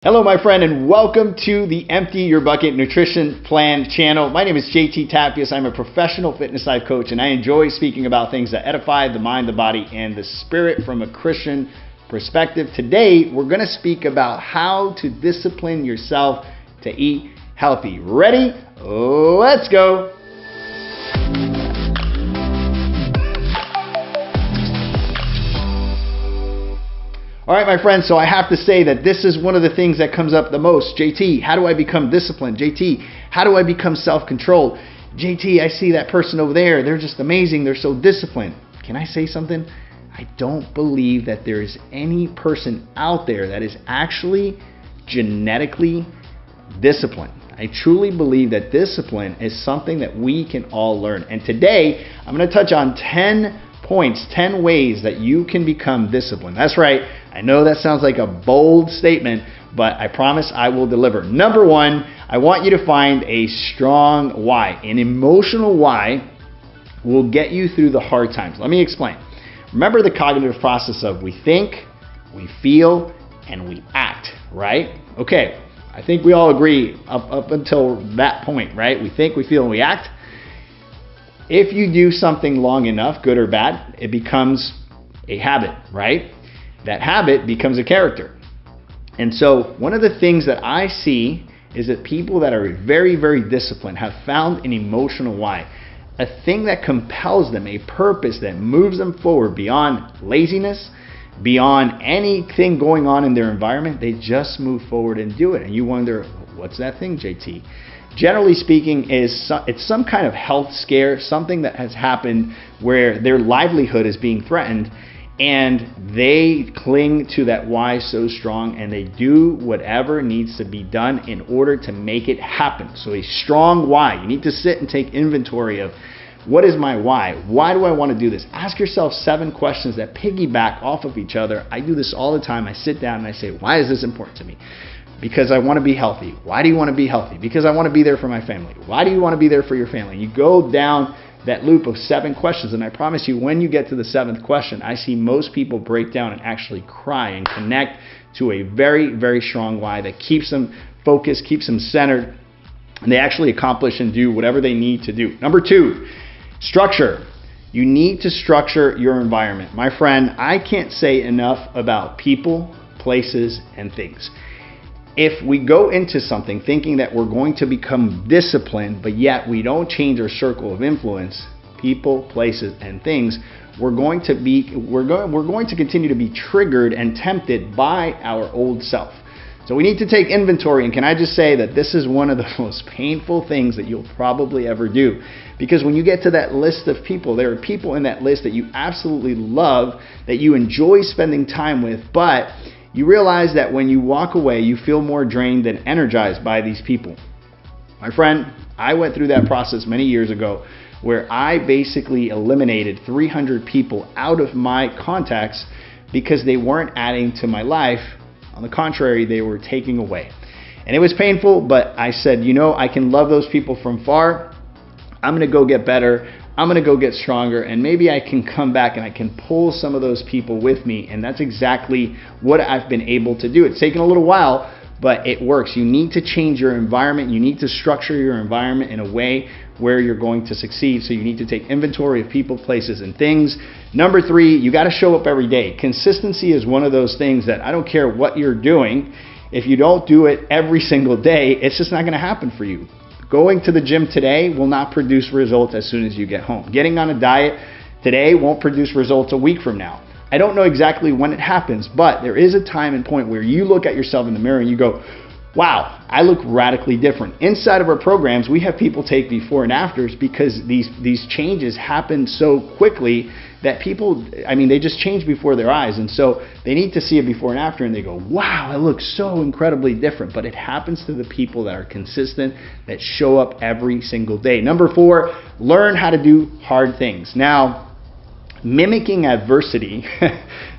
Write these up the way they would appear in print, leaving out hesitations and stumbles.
Hello my friend, and welcome to the Empty Your Bucket Nutrition Plan channel. My name is JT Tapias. I'm a professional fitness life coach, and I enjoy speaking about things that edify the mind, the body, and the spirit from a Christian perspective. Today, we're going to speak about how to discipline yourself to eat healthy. Ready? Let's go. All right, my friends, so I have to say that this is one of the things that comes up the most. JT, how do I become disciplined? JT, how do I become self-controlled? JT, I see that person over there. They're just amazing. They're so disciplined. Can I say something? I don't believe that there is any person out there that is actually genetically disciplined. I truly believe that discipline is something that we can all learn. And today, I'm going to touch on 10 points, 10 ways that you can become disciplined. That's right. I know that sounds like a bold statement, but I promise I will deliver. Number one, I want you to find a strong why. An emotional why will get you through the hard times. Let me explain. Remember the cognitive process of we think, we feel, and we act, right? Okay, I think we all agree up until that point, right? We think, we feel, and we act. If you do something long enough, good or bad, it becomes a habit, right? That habit becomes a character. And so one of the things that I see is that people that are very, very disciplined have found an emotional why, a thing that compels them, a purpose that moves them forward beyond laziness, beyond anything going on in their environment. They just move forward and do it. And you wonder, what's that thing, JT? Generally speaking, it's some kind of health scare, something that has happened where their livelihood is being threatened, and they cling to that why so strong, and they do whatever needs to be done in order to make it happen. So a strong why. You need to sit and take inventory of, what is my why? Why do I want to do this? Ask yourself 7 questions that piggyback off of each other. I do this all the time. I sit down and I say, why is this important to me? Because I want to be healthy. Why do you want to be healthy? Because I want to be there for my family. Why do you want to be there for your family? You go down that loop of 7 questions, and I promise you, when you get to the 7th question, I see most people break down and actually cry and connect to a very, very strong why that keeps them focused, keeps them centered, and they actually accomplish and do whatever they need to do. Number 2, structure. You need to structure your environment. My friend, I can't say enough about people, places, and things. If we go into something thinking that we're going to become disciplined, but yet we don't change our circle of influence, people, places, and things, we're going to continue to be triggered and tempted by our old self. So we need to take inventory, and can I just say that this is one of the most painful things that you'll probably ever do. Because when you get to that list of people, there are people in that list that you absolutely love, that you enjoy spending time with, but you realize that when you walk away, you feel more drained than energized by these people. My friend, I went through that process many years ago where I basically eliminated 300 people out of my contacts because they weren't adding to my life. On the contrary, they were taking away. And it was painful, but I said, you know, I can love those people from far. I'm going to go get better. I'm going to go get stronger, and maybe I can come back and I can pull some of those people with me. And that's exactly what I've been able to do. It's taken a little while, but it works. You need to change your environment. You need to structure your environment in a way where you're going to succeed. So you need to take inventory of people, places, and things. Number 3, you got to show up every day. Consistency is one of those things that I don't care what you're doing. If you don't do it every single day, it's just not going to happen for you. Going to the gym today will not produce results as soon as you get home. Getting on a diet today won't produce results a week from now. I don't know exactly when it happens, but there is a time and point where you look at yourself in the mirror and you go, wow, I look radically different. Inside of our programs, we have people take before and afters because these changes happen so quickly that people, they just change before their eyes. And so they need to see a before and after, and they go, wow, I look so incredibly different. But it happens to the people that are consistent, that show up every single day. Number 4, learn how to do hard things. Now, mimicking adversity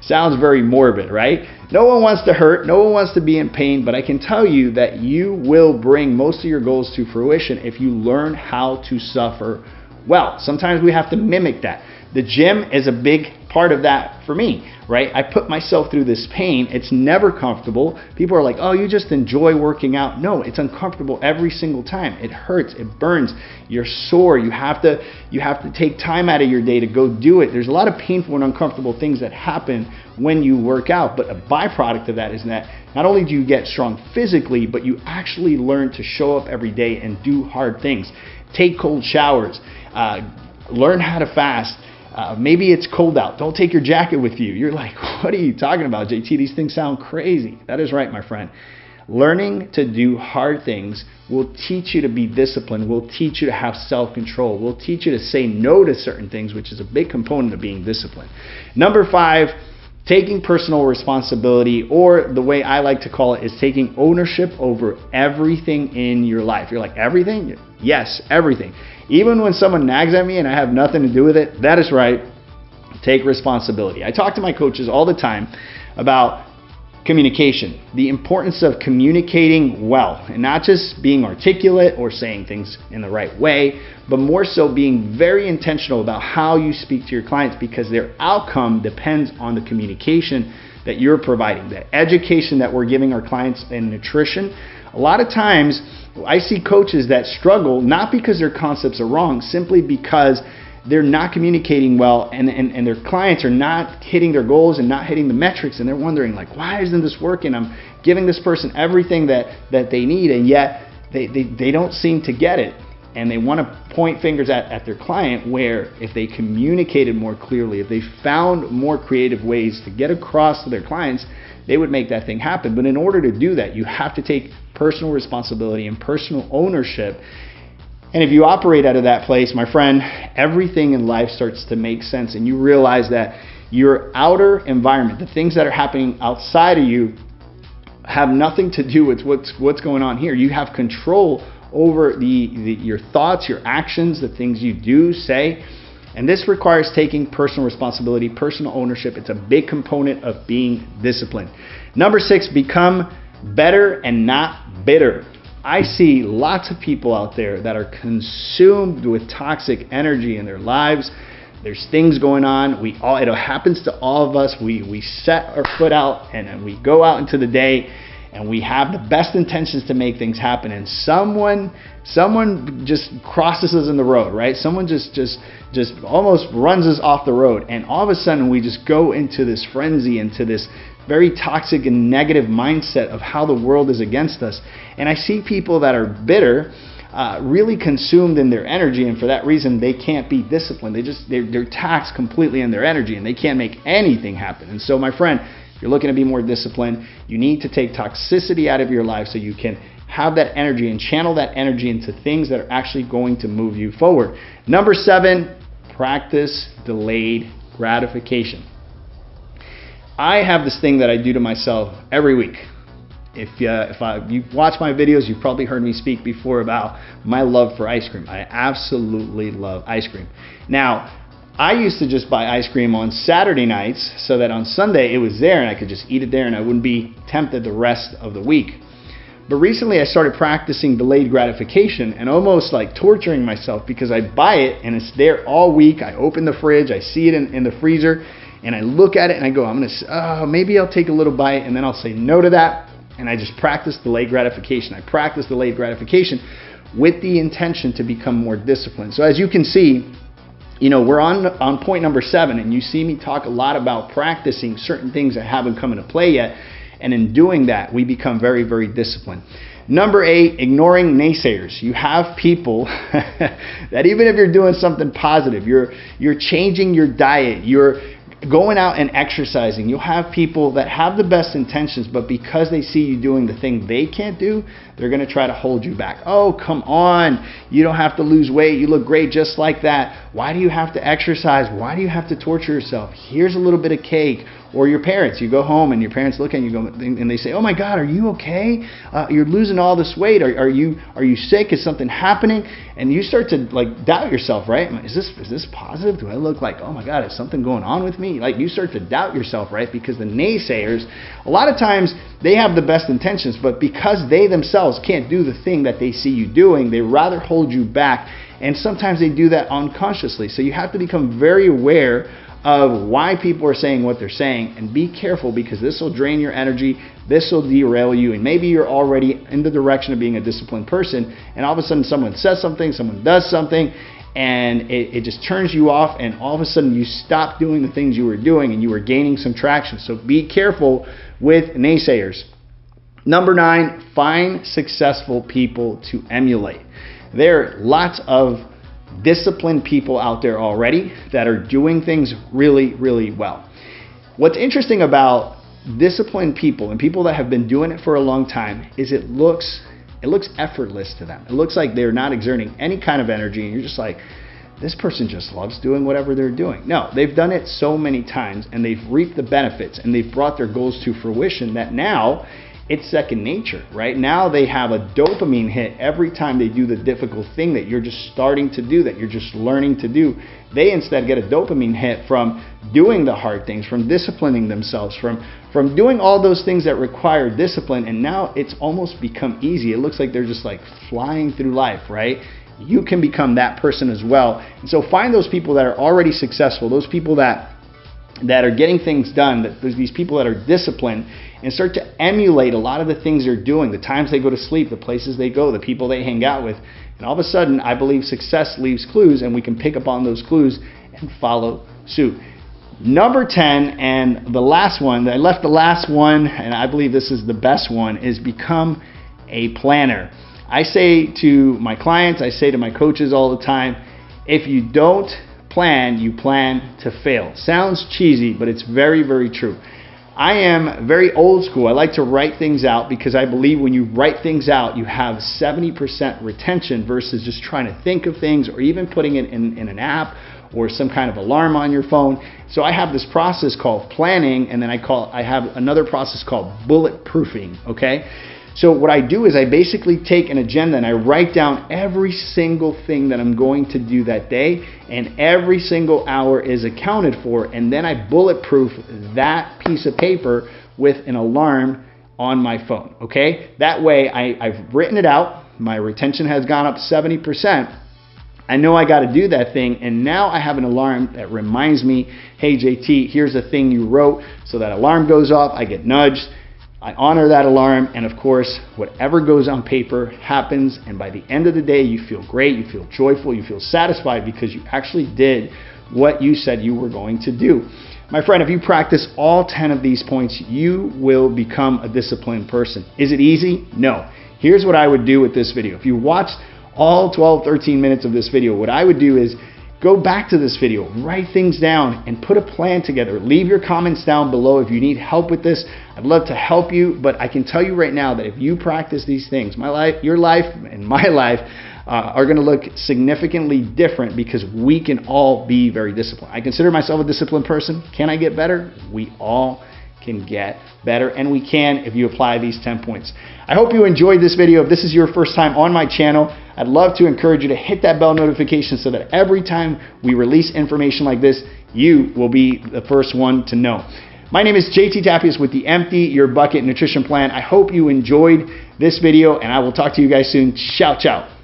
sounds very morbid, right? No one wants to hurt, no one wants to be in pain, but I can tell you that you will bring most of your goals to fruition if you learn how to suffer well. Sometimes we have to mimic that. The gym is a big part of that for me, right? I put myself through this pain. It's never comfortable. People are like, oh, you just enjoy working out. No, it's uncomfortable every single time. It hurts, it burns, you're sore. You have to take time out of your day to go do it. There's a lot of painful and uncomfortable things that happen when you work out, but a byproduct of that is that not only do you get strong physically, but you actually learn to show up every day and do hard things. Take cold showers, learn how to fast. Maybe it's cold out. Don't take your jacket with you. You're like, what are you talking about, JT? These things sound crazy. That is right, my friend. Learning to do hard things will teach you to be disciplined, will teach you to have self-control, will teach you to say no to certain things, which is a big component of being disciplined. Number 5, taking personal responsibility, or the way I like to call it is taking ownership over everything in your life. You're like, everything? Yes, everything. Even when someone nags at me and I have nothing to do with it, that is right. Take responsibility. I talk to my coaches all the time about communication, the importance of communicating well, and not just being articulate or saying things in the right way, but more so being very intentional about how you speak to your clients, because their outcome depends on the communication that you're providing, the education that we're giving our clients in nutrition. A lot of times I see coaches that struggle not because their concepts are wrong, simply because they're not communicating well, and their clients are not hitting their goals and not hitting the metrics, and they're wondering, like, why isn't this working? I'm giving this person everything that they need, and yet they don't seem to get it. And they want to point fingers at their client, where if they communicated more clearly, if they found more creative ways to get across to their clients, they would make that thing happen. But in order to do that, you have to take personal responsibility and personal ownership. And if you operate out of that place, my friend, everything in life starts to make sense, and you realize that your outer environment, the things that are happening outside of you, have nothing to do with what's going on here. You have control over your thoughts, your actions, the things you do, say. And this requires taking personal responsibility, personal ownership. It's a big component of being disciplined. Number 6, become better and not bitter. I see lots of people out there that are consumed with toxic energy in their lives. There's things going on. It happens to all of us. We set our foot out and we go out into the day, and we have the best intentions to make things happen, and someone just crosses us in the road, right? Someone just almost runs us off the road, and all of a sudden we just go into this frenzy, into this very toxic and negative mindset of how the world is against us. And I see people that are bitter, really consumed in their energy, and for that reason they can't be disciplined. They're taxed completely in their energy, and they can't make anything happen. And so, my friend, if you're looking to be more disciplined, you need to take toxicity out of your life so you can have that energy and channel that energy into things that are actually going to move you forward. Number 7, practice delayed gratification. I have this thing that I do to myself every week. If you watch my videos, you've probably heard me speak before about my love for ice cream. I absolutely love ice cream. Now, I used to just buy ice cream on Saturday nights so that on Sunday it was there and I could just eat it there and I wouldn't be tempted the rest of the week. But recently I started practicing delayed gratification and almost like torturing myself, because I buy it and it's there all week. I open the fridge, I see it in the freezer, and I look at it and I go, maybe I'll take a little bite, and then I'll say no to that. And I just practice delayed gratification. I practice delayed gratification with the intention to become more disciplined. So as you can see, we're on point number 7, and you see me talk a lot about practicing certain things that haven't come into play yet. And in doing that, we become very, very disciplined. Number 8, ignoring naysayers. You have people that even if you're doing something positive, you're changing your diet, you're going out and exercising, you'll have people that have the best intentions, but because they see you doing the thing they can't do, they're going to try to hold you back. Oh, come on. You don't have to lose weight. You look great just like that. Why do you have to exercise? Why do you have to torture yourself? Here's a little bit of cake. Or your parents, you go home and your parents look at you and they say, oh my God, are you okay? You're losing all this weight. Are you sick? Is something happening? And you start to doubt yourself, right? Is this positive? Do I look like, oh my God, is something going on with me? You start to doubt yourself, right? Because the naysayers, a lot of times they have the best intentions, but because they themselves can't do the thing that they see you doing, they rather hold you back. And sometimes they do that unconsciously. So you have to become very aware of why people are saying what they're saying, and be careful, because this will drain your energy, this will derail you, and maybe you're already in the direction of being a disciplined person, and all of a sudden someone says something, someone does something, and it just turns you off, and all of a sudden you stop doing the things you were doing and you were gaining some traction. So be careful with naysayers. Number 9, find successful people to emulate. There are lots of disciplined people out there already that are doing things really, really well. What's interesting about disciplined people and people that have been doing it for a long time is it looks effortless to them. It looks like they're not exerting any kind of energy, and you're just like, this person just loves doing whatever they're doing. No, they've done it so many times, and they've reaped the benefits, and they've brought their goals to fruition that now it's second nature, right? Now they have a dopamine hit every time they do the difficult thing that you're just starting to do, that you're just learning to do. They instead get a dopamine hit from doing the hard things, from disciplining themselves, from doing all those things that require discipline, and now it's almost become easy. It looks like they're just like flying through life, right? You can become that person as well. And so find those people that are already successful, those people that are getting things done, these people that are disciplined, and start to emulate a lot of the things they're doing, the times they go to sleep, the places they go, the people they hang out with. And all of a sudden, I believe success leaves clues, and we can pick up on those clues and follow suit. Number 10, and the last one, I left the last one, and I believe this is the best one, is become a planner. I say to my clients, I say to my coaches all the time, if you don't plan, you plan to fail. Sounds cheesy, but it's very, very true. I am very old school. I like to write things out because I believe when you write things out, you have 70% retention versus just trying to think of things or even putting it in an app or some kind of alarm on your phone. So I have this process called planning, and then I have another process called bulletproofing, okay? So what I do is I basically take an agenda and I write down every single thing that I'm going to do that day, and every single hour is accounted for, and then I bulletproof that piece of paper with an alarm on my phone, okay? That way I've written it out, my retention has gone up 70%, I know I got to do that thing, and now I have an alarm that reminds me, hey JT, here's the thing you wrote, so that alarm goes off, I get nudged, I honor that alarm, and of course, whatever goes on paper happens, and by the end of the day, you feel great, you feel joyful, you feel satisfied because you actually did what you said you were going to do. My friend, if you practice all 10 of these points, you will become a disciplined person. Is it easy? No. Here's what I would do with this video. If you watched all 12, 13 minutes of this video, what I would do is go back to this video, write things down, and put a plan together. Leave your comments down below if you need help with this. I'd love to help you, but I can tell you right now that if you practice these things, my life, your life, and my life are going to look significantly different because we can all be very disciplined. I consider myself a disciplined person. Can I get better? We all can get better, and we can if you apply these 10 points. I hope you enjoyed this video. If this is your first time on my channel, I'd love to encourage you to hit that bell notification so that every time we release information like this, you will be the first one to know. My name is JT Tapias with the Empty Your Bucket Nutrition Plan. I hope you enjoyed this video, and I will talk to you guys soon. Ciao, ciao.